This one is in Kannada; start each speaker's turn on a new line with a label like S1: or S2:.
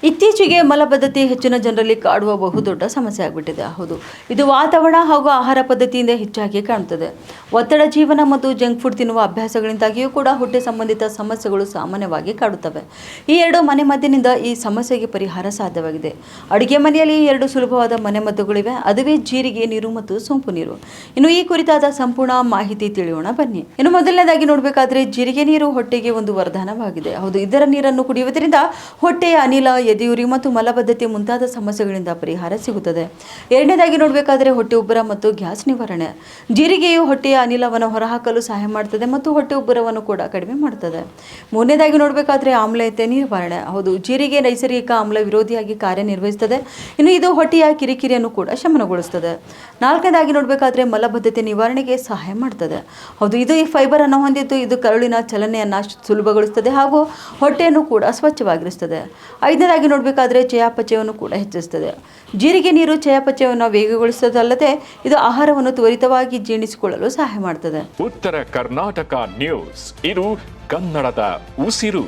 S1: ಇತ್ತೀಚೆಗೆ ಮಲಬದ್ಧತೆ ಹೆಚ್ಚಿನ ಜನರಲ್ಲಿ ಕಾಡುವ ಬಹುದೊಡ್ಡ ಸಮಸ್ಯೆ ಆಗಿಬಿಟ್ಟಿದೆ. ಹೌದು, ಇದು ವಾತಾವರಣ ಹಾಗೂ ಆಹಾರ ಪದ್ಧತಿಯಿಂದ ಹೆಚ್ಚಾಗಿ ಕಾಣುತ್ತದೆ. ಒತ್ತಡ ಜೀವನ ಮತ್ತು ಜಂಕ್ ಫುಡ್ ತಿನ್ನುವ ಅಭ್ಯಾಸಗಳಿಂದಾಗಿಯೂ ಕೂಡ ಹೊಟ್ಟೆ ಸಂಬಂಧಿತ ಸಮಸ್ಯೆಗಳು ಸಾಮಾನ್ಯವಾಗಿ ಕಾಡುತ್ತವೆ. ಈ ಎರಡು ಮನೆಮದ್ದಿನಿಂದ ಈ ಸಮಸ್ಯೆಗೆ ಪರಿಹಾರ ಸಾಧ್ಯವಾಗಿದೆ. ಅಡುಗೆ ಮನೆಯಲ್ಲಿ ಎರಡು ಸುಲಭವಾದ ಮನೆಮದ್ದುಗಳಿವೆ, ಅದುವೇ ಜೀರಿಗೆ ನೀರು ಮತ್ತು ಸೋಂಪು ನೀರು. ಇನ್ನು ಈ ಕುರಿತಾದ ಸಂಪೂರ್ಣ ಮಾಹಿತಿ ತಿಳಿಯೋಣ ಬನ್ನಿ. ಇನ್ನು ಮೊದಲನೇದಾಗಿ ನೋಡಬೇಕಾದ್ರೆ ಜೀರಿಗೆ ನೀರು ಹೊಟ್ಟೆಗೆ ಒಂದು ವರದಾನವಾಗಿದೆ. ಹೌದು, ಇದರ ನೀರನ್ನು ಕುಡಿಯುವುದರಿಂದ ಹೊಟ್ಟೆಯ ಅನಿಲ, ಎದೆಯುರಿ ಮತ್ತು ಮಲಬದ್ಧತೆ ಮುಂತಾದ ಸಮಸ್ಯೆಗಳಿಂದ ಪರಿಹಾರ ಸಿಗುತ್ತದೆ. ಎರಡನೇದಾಗಿ ನೋಡಬೇಕಾದ್ರೆ ಹೊಟ್ಟೆ ಉಬ್ಬರ ಮತ್ತು ಗ್ಯಾಸ್ ನಿವಾರಣೆ. ಜೀರಿಗೆಯು ಹೊಟ್ಟೆಯ ಅನಿಲವನ್ನು ಹೊರಹಾಕಲು ಸಹಾಯ ಮಾಡುತ್ತದೆ ಮತ್ತು ಹೊಟ್ಟೆ ಉಬ್ಬರವನ್ನು ಕೂಡ ಕಡಿಮೆ ಮಾಡುತ್ತದೆ. ಮೂರನೇದಾಗಿ ನೋಡಬೇಕಾದ್ರೆ ಆಮ್ಲತೆ ನಿವಾರಣೆ. ಹೌದು, ಜೀರಿಗೆ ನೈಸರ್ಗಿಕ ಆಮ್ಲ ವಿರೋಧಿಯಾಗಿ ಕಾರ್ಯನಿರ್ವಹಿಸುತ್ತದೆ. ಇನ್ನು ಇದು ಹೊಟ್ಟೆಯ ಕಿರಿಕಿರಿಯನ್ನು ಕೂಡ ಶಮನಗೊಳಿಸುತ್ತದೆ. ನಾಲ್ಕನೇದಾಗಿ ನೋಡಬೇಕಾದ್ರೆ ಮಲಬದ್ಧತೆ ನಿವಾರಣೆಗೆ ಸಹಾಯ ಮಾಡುತ್ತದೆ. ಹೌದು, ಇದು ಈ ಫೈಬರ್ ಅನ್ನು ಹೊಂದಿದ್ದು ಇದು ಕರುಳಿನ ಚಲನೆಯನ್ನು ಸುಲಭಗೊಳಿಸುತ್ತದೆ ಹಾಗೂ ಹೊಟ್ಟೆಯನ್ನು ಕೂಡ ಸ್ವಚ್ಛವಾಗಿರಿಸುತ್ತದೆ. ಐದನೇದಾಗಿ ನೋಡಬೇಕಾದ್ರೆ ಚಯಾಪಚಯವನ್ನು ಕೂಡ ಹೆಚ್ಚಿಸುತ್ತದೆ. ಜೀರಿಗೆ ನೀರು ಚಯಾಪಚಯವನ್ನು ವೇಗಗೊಳಿಸುವುದಲ್ಲದೆ ಇದು ಆಹಾರವನ್ನು ತ್ವರಿತವಾಗಿ ಜೀರ್ಣಿಸಿಕೊಳ್ಳಲು ಸಹಾಯ ಮಾಡುತ್ತದೆ.
S2: ಉತ್ತರ ಕರ್ನಾಟಕ ನ್ಯೂಸ್, ಇದು ಕನ್ನಡದ ಉಸಿರು.